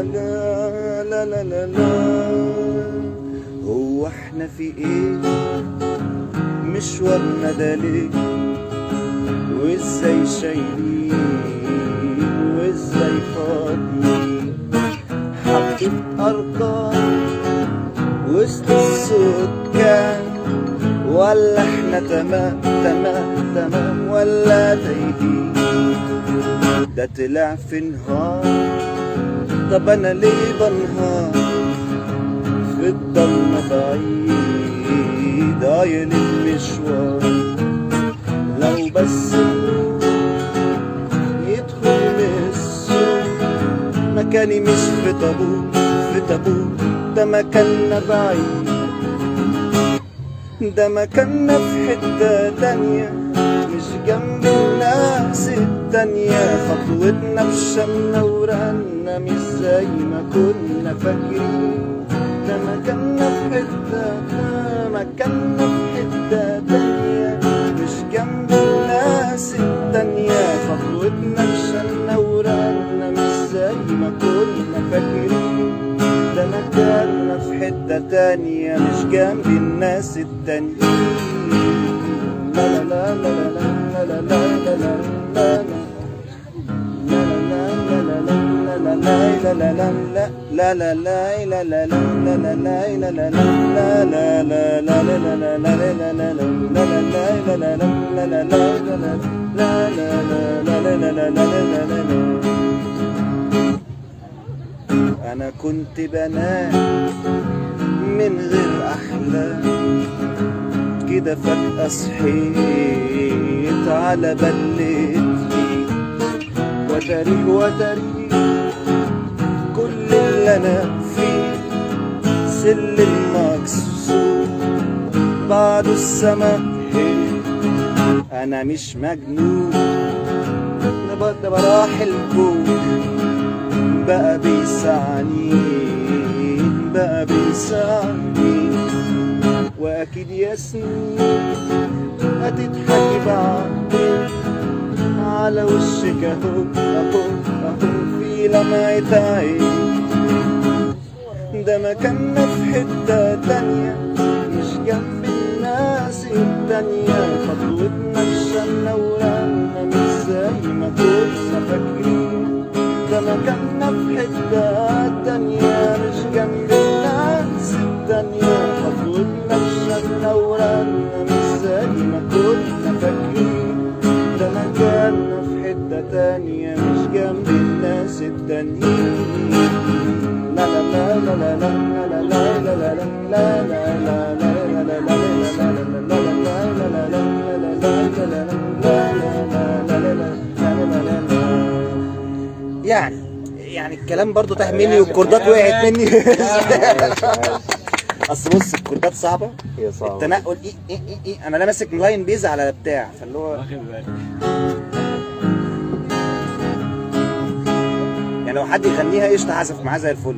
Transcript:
لا لا لا لا لا. هو احنا في ايه مشوارنا ده ليه؟ وازاي شايلين وازاي فاضيين؟ حطيت ارقام وسط السكان، ولا احنا تمام تمام تمام ولا تايهين؟ ده طلع في نهار، طب انا ليه بنهار في الضلمة بعيد عايل المشوار؟ لو بس النور يدخل من السوق، مكاني مش في طابور في طابور، ده مكاننا بعيد، ده مكاننا في حتة تانية مش جنب الناس التانية. خطوتنا بشمنا ورقنا مش زي ما كنا فاكرين، ده مكاننا في حتة، ده مكاننا في حتة تانية مش جنب الناس التانية. خطوتنا بشمنا ورقنا مش زي ما كنا فاكرين، ده مكاننا في حتة تانية مش جنب الناس التانيين. لا لا لا لا لا لا لا لا أنا كنت بنام من غير أحلام، كده فجأة صحيت على بلتي، وتاريخ وتاريخ كل اللي أنا فيه سلم مكسور بعد السما. أنا مش مجنون، ده براح الكون بقى بيسعني، بقى بيسعني. واكيد يا سنين هتضحكي بعدين على وشك اهو اهو اهو في لمعة عين. ده مكاننا في حتة تانية مش جنب الناس التانية. خطوتنا بشمنا ورقنا مش زي ما كنا فاكرين، ده مكاننا في حتة تانية مش جنب الناس التانية. خطوتنا بشمنا ورقنا مش زي ما كنا فاكرين، ده مكاننا في حتة تانية مش جنب الناس التانيين. لا لا لا لا لا لا لا لا لا لا. يعني الكلام برضو تاه مني والكوردات وقعت مني. اصل بص الكوردات صعبه، هي صعبة التنقل ايه انا لا ماسك لاين بيز على بتاع، فاللي هو يعني لو حد يغنيها قشطه هعزف معاه زي الفل.